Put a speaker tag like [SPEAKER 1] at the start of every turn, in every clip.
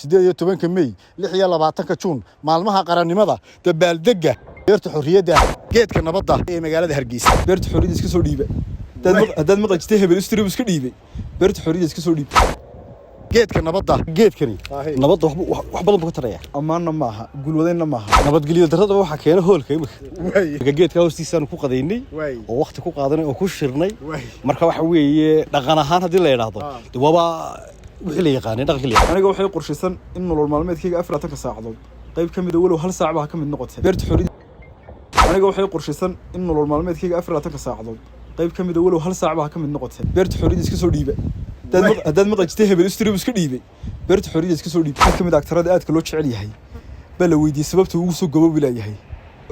[SPEAKER 1] 18 May 26 Juun maalmaha qarannimada dabaaldega beerta xorriyadda geedka nabadda ee magaalada Hargeysa beerta xorriyadda iska soo dhiibay dad maqajtay hebel istriib iska dhiibay beerta xorriyadda iska soo dhiibay geedka nabadda geedkani nabadda wax badan ka taraya amaana ma aha gulwadayna ma aha nabadgelyo darrada waxa keena hoolka imika geedka hoostiisaan ku qadaynay oo waqti ku qaadanay oo ku shirnay marka waxa weeye dhaqan ahaan hadii la yiraahdo waba wixii la yaqaanay dhaqanka aniga waxay qorshaysan in nolol maalmeedkayga 4 saacadood qayb kamid ah walow hal saac baa ka mid noqotay beerta xorriyadda aniga waxay qorshaysan in nolol maalmeedkayga 4 saacadood qayb kamid ah walow hal saac baa ka mid noqotay beerta xorriyadda iska soo dhiibay dad maqajtay hebel istriib iska dhiibay beerta xorriyadda iska soo dhiibay kamid aktarada aadka loo jecel yahay bal weydiis sababta uu soo gaboobi leeyahay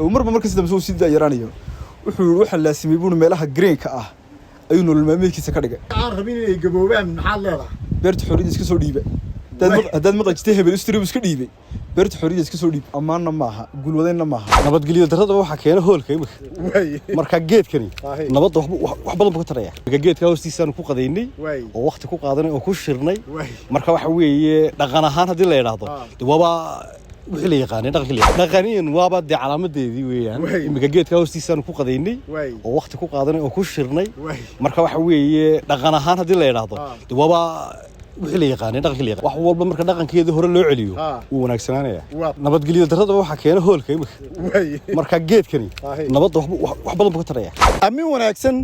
[SPEAKER 1] oo marba markasta dambe soo sii yaraanayo wuxuu waxa la sameeyay buu meelaha greenka ah ayuu nolol maalmeedkiisa ka dhigay aan rabin inay gaboobaan maxaa leedahay beerta xorriyadda iska soo dhiibay dad maqajtay hebel istriib iska dhiibay beerta xorriyadda iska soo dhiibay amaana ma aha gulwadayna ma aha nabadgelyo darrada waxa keena hoolka imika marka geedkani nabadda wax badan ka taraya geedka hoostiisaan ku qadaynay oo waqti ku qaadanay oo ku shirnay marka waxa weeye dhaqan ahaan hadii la yiraahdo waba wixii la yaqaanay dhaqaniyan waba calaamadeedii weeyaan imika geedka hoostiisaan ku qadaynay oo waqti ku qaadanay oo ku shirnay marka waxa weeye dhaqan ahaan hadii la yiraahdo waba wixii la yaqaanay dhaqanka wax walba marka dhaqankeeda hore loo celiyo uu wanaagsanaanaya nabadgelyo darrada waxa keena hoolka imika marka geedkani nabadda wax badan ka taraya amin wanaagsan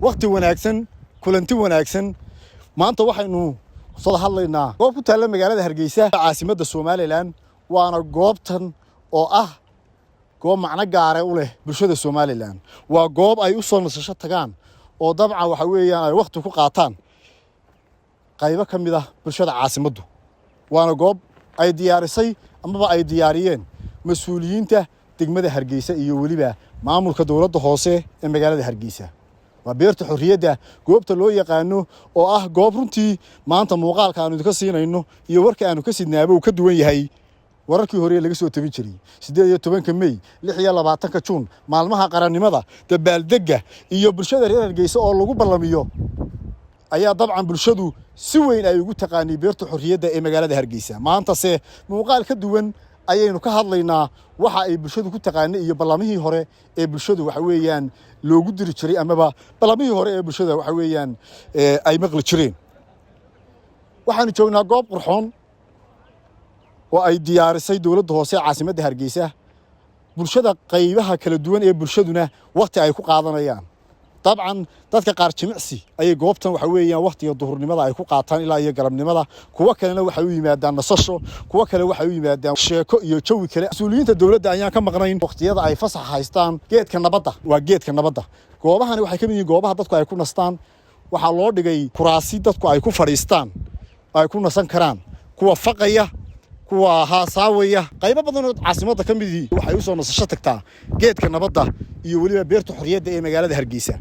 [SPEAKER 1] waqti wanaagsan kulanti wanaagsan maanta waxaynu soo hadlaynaa goob ku taala magaalada Hargeysa caasimadda Soomaaliland waana goobtan oo ah goob macna gaar ah u leh bulshada Soomaaliland waa goob ay u soo nasasho tagaan oo dabcan waxa weeyaan ay waqti ku qaataan qaybo kamid ah bulshada caasimaddu waana goob ay diyaarisay ama ay diyaariyeen mas'uuliyiinta degmada Hargeysa iyo waliba maamulka dawladda hoose ee magaalada Hargeysa waa beerta xorriyadda goobta loo yaqaano oo ah goob runtii maanta muuqaalka aanu ka siinayno iyo warka aanu ka sidnaabo uu ka duwan yahay wararkii hore laga soo tabin jiray 18 May 26 Juun maalmaha qarannimada dabaaldega iyo bulshada reer Hargeysa oo lagu ballamiyo ayaa dabcan bulshadu si weyn ay ugu taqaanay beerta xorriyadda ee magaalada Hargeysa maanta se muuqaal ka duwan ayaynu ka hadlaynaa waxa ay bulshadu ku taqaanay iyo ballamihii hore ee bulshadu waxa weeyaan loogu diri jiray amaba ballamihii hore ee bulshada waxa weeyaan ay maqli jireen waxaan joognaa goob qurxoon oo ay diyaarisay dawladda hoose ee caasimadda Hargeysa bulshada qaybaha kala duwan ee bulshaduna waqti ay ku qaadanayaan طبعا dadka qaar jimicsi ay goobtan waxa weeyaan waqtiga duhurnimada ay ku qaataan ilaa iyo galabnimada kuwa kalena waxa u yimaadaan nasasho kuwa kale waxa u yimaadaan sheeko iyo jawi kale mas'uuliyiinta dawladda ayaan ka maqnayn waqtiyada ay fasax haystaan geedka nabadda waa geedka nabadda goobahani waxay ka mid yihiin goobaha dadku ay ku nastaan waxa loo dhigay kuraasi dadku ay ku fadhiistaan ay ku nasan karaan kuwa faqaya kuwa haasaawaya qaybo badan oo caasimadda ka mid ah waxay u soo nasasho tagtaa geedka nabadda iyo waliba beerta xorriyadda ee magaalada Hargeysa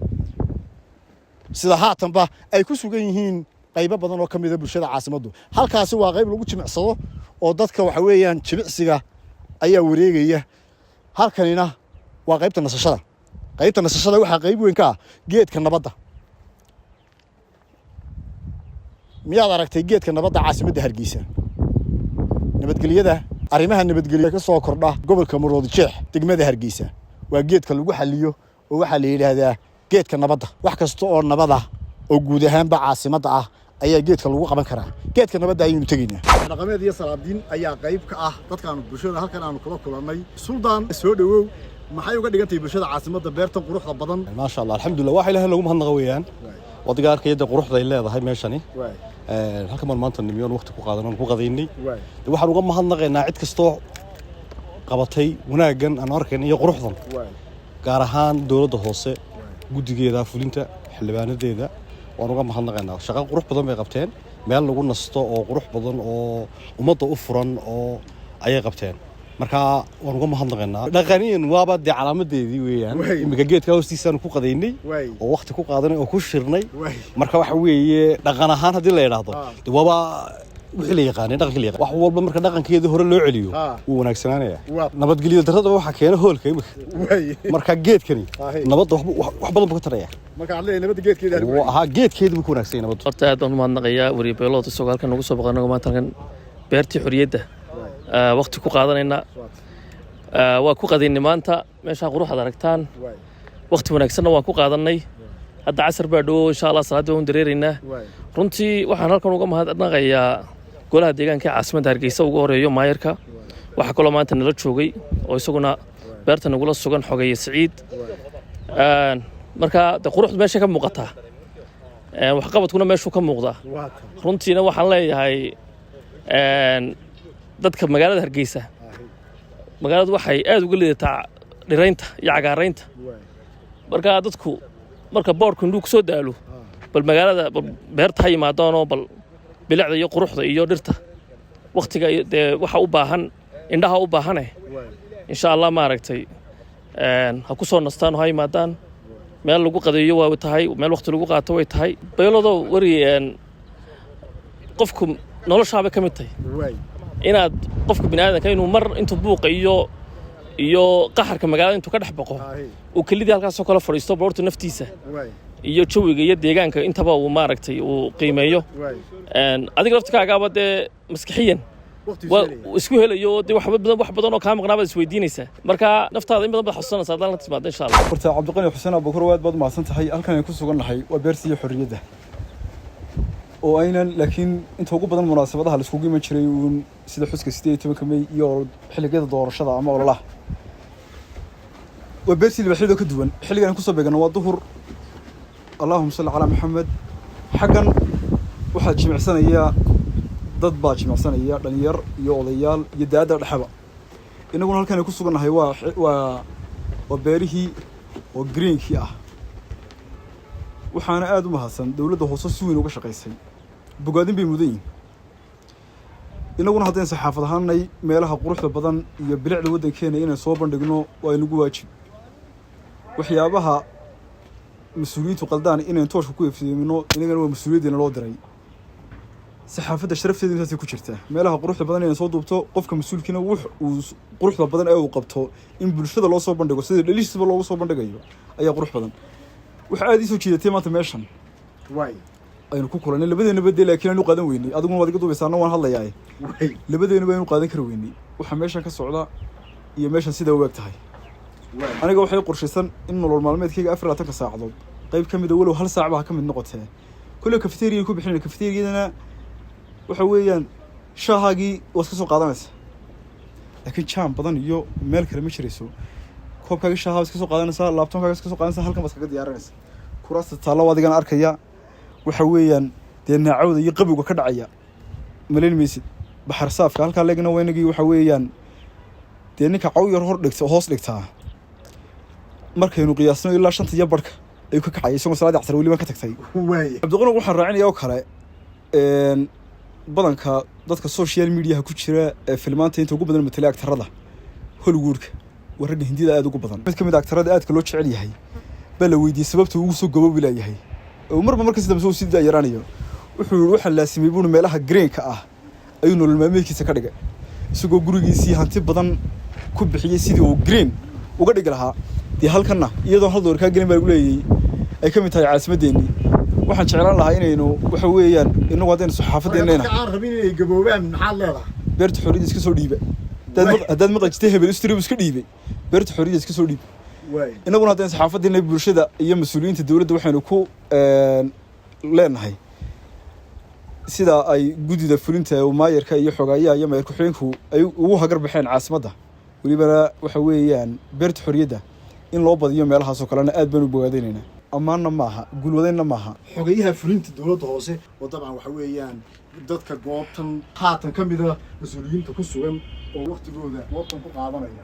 [SPEAKER 1] sida haatanba ay ku sugan yihiin qaybo badan oo ka mid ah bulshada caasimaddu halkaasi waa qayb lagu jimicsado oo dadka waxa weeyaan jimicsiga ayaa wareegaya halkanina waa qaybta nasashada waxa qayb weyn ka ah geedka nabadda miyaad aragtay geedka nabadda caasimadda Hargeysa nabadgelyada arrimaha nabadgelyada ka soo kordha gobolka Maroodijeex degmada Hargeysa waa geedka lagu xaliyo oo waxa la yiraahdaa geedka nabadda wax kasta oo nabada oo guud ahaan ba caasimadda ah ayaa geedka lagu qaban karaa geedka nabadda ayuu tageynaa dhaqameed iyo salaadiin ayaa qayb ka ah dadkan bulshada halkan aanu kula kulanay suldaan soo dhawow maxay uga dhigantay bulshada caasimadda beertan quruxda badan ma sha Allah alxamdulillah waxa ilaahay lagu mahadnaqa weeyaan wadiga arkayda quruxda ay leedahay meeshani halka maanta nimiyoon waqti ku qaadanaan ku qadaynay waxaan uga mahadnaqaynaa cid kasto qabatay wanaagan aan arkeen iyo quruxdan gaar ahaan dawladda hoose gudigeeda fulinta xildhibaanadeeda waan uga mahadnaqaynaa shaqo qurux badan bay qabteen meel lagu nasto oo qurux badan oo ummadda u furan oo ayay qabteen marka waan uga mahadnaqaynaa dhaqaniyan waba calaamadeedii weeyaan imika geedka hoostiisaan ku qadaynay oo waqti ku qaadanay oo ku shirnay marka waxa weeye dhaqan ahaan hadii la yiraahdo waba wixii la yaqaanay dhaqanka wax walba marka dhaqankeeda hore loo celiyo uu wanaagsanaanaya nabadgelyo darrada waxa keena hoolka imika marka geedkani nabadda wax badan ka taraya marka aan leeyahay nabadda geedkeeda geedkeeda ku wanaagsan nabadda
[SPEAKER 2] horta aad baan u mahadnaqayaa wariye beelood isagoo halkan ugu soo baqanayo maanta beertii xorriyadda waqti ku qaadanayna waa ku qadaynay maanta meesha quruxda aragtaan waqti wanaagsanna waan ku qaadanay hadda casar baa dhow insha Allah salaada waan dareeraynaa runtii waxaan halkan uga mahadnaqayaa golaha deegaanka caasimadda Hargeysa ugu horeeyo maayarka waxa kale maanta nala joogay oo isaguna beerta nagula sugan xogeeye Saciid marka quruxda meesha ka muuqata wax qabadkuna meeshu ka muuqda runtiina waxaan leeyahay dadka magaalada Hargeysa magaaladu waxay aad uga leedahay dhiraynta iyo cagaaraynta marka dadku marka boorku inuu ku soo daalo bal magaalada beerta hay maadaano bal bilicda iyo quruxda iyo dhirta waqtiga waxa u baahan indhaha u baahan insha Allah ma aragtay ha ku soo nastaan hay maadaan meel lagu qadeeyo waa tahay meel waqti lagu qaato way tahay beelado wariyeen qofku noloshaaba kamid tahay inaad qofka bini'aadanka inuu mar intuu buuqa iyo qaxarka magaalada intuu ka dhaxbaqo oo kelidii halkaas oo kala fadhiisto boortu naftiisa iyo jawiga iyo deegaanka intaba uu maaragtay uu qiimeeyo adiga laftikaaga dee maskaxiyan isku helayo wax badan oo ka maqnaaba isweydiinaysa marka naftaada in badan bad xusuusanaysaa hadaan la timaado insha Allah
[SPEAKER 1] horta Cabdiqani Xuseen Abuukar waad baad maasan tahay halkan ay ku sugannahay waa beertii xorriyadda oo aynan laakiin inta ugu badan munaasabadaha la isku qiiman jiray sida xuska 18 May iyo xilligada doorashada ama ololaha waa beertii libaxyada ka duwan xilligan ku soo beegana waa duhur Allahumma salli ala Muhammad xagan waxa jimicsanaya dad baa jimicsanaya dhalinyar iyo odayaal iyo daada dhaxaba inaguna halkan ku sugannahay waa beerihii oo greenkii ah waxaana aad u mahadsan dawladda hoose si weyn uga shaqeysay bogaadin bay mudan yihiin inaguna haddeen saxaafad ahaanay meelaha quruxda badan iyo bilicda waddankeena inaan soo bandhigno waa inagu waajib waxyaabaha mas'uuliyiintu qaldaan inaan tooshka ku iftiimino inagana waa mas'uuliyaddeena loo diray saxaafadda sharafteedu intaasay ku jirtaa meelaha quruxda badan inaan soo duubto qofka mas'uulkiina uu quruxda badan ee uu qabto in bulshada loo soo bandhigo sida dhaliisba loogu soo bandhigayo ayaa qurux badan waxa aad soo jiidatay maanta meeshan aynu ku kulanay labadeena badee laakiin aanu qaadan weynay adiguna waad iga duubaysaa waan hadlayaa labadeena baynu qaadan kar weynay waxa meeshan ka socda iyo meeshan sida u eg tahay aniga waxay qorshaysan in nolol maalmeedkayga 24 saacadood qayb kamid ah walow hal saac baa ka mid noqotay kullu cafeteria ku bixinay cafeteriadana waxa weeyaan shaahagi waad ka soo qaadanaysaa laakiin jam badan iyo meel kale ma jirayso koobkaaga shaaha iska soo qaadanaysaa laptopkaaga iska soo qaadanaysaa halkan baad kaga diyaarinaysaa kuraasta taalo adigan arkaya waxa weeyaan naacawda iyo qabiga ka dhacaya maleen meesid baxar saafka halka leegna weynagii waxa weeyaan ninka caw yar hor dhigto hoos dhigtaa markaynu qiyaasno ilaa 5 iyo barka ay ka kacay isagoo salaad casar waliba ka tagtay Cabdiqani waxaan raacinaya kale badanka dadka social media ku jira filmaanta inta ugu badan matala aktarada Hollywoodka wararka Hindida aad ugu badan mid kamid ah aktarada aadka loo jecel yahay bal weydiis sababta uu soo gaboobi leeyahay oo marba marka sida soo sii yaraanayo waxa la sameeyay buu meelaha greenka ah ayuu nolol maalmeedkiisa ka dhigay isagoo gurigiisii hanti badan ku bixiyay sidii uu green uga dhigi lahaa halkana iyadoo hal door ka gelin baa leeyay ay kamid tahay caasimadeeni waxaan jeclaan lahaa inaynu waxa weeyaan inagu hadeen saxaafadeena
[SPEAKER 3] aan rabin inay gaboobaan maxaa leedahay
[SPEAKER 1] beerta xorriyadda iska soo dhiiba dad maqajtay hebel stream iska dhiibay beerta xorriyadda iska soo dhiib inaguna hadeen saxaafadeena bulshada iyo mas'uuliyiinta dawladda waxaanu ku leenahay sida ay gudida fulinta maayarka iyo xogayaha iyo maayarku xigeenku ay ugu hagar baxeen caasimadda waliba waxa weeyaan beerta xorriyadda in loo badiyo meelahaas oo kale aad baan u bogaadinayna amaana maaha gulwadayna maaha
[SPEAKER 3] xogayaha fulinta dawladda hoose oo dabcan waxa weeyaan dadka goobtan haatan kamid ah mas'uuliyiinta ku sugan oo waqtigooda goobtan ku qaadanaya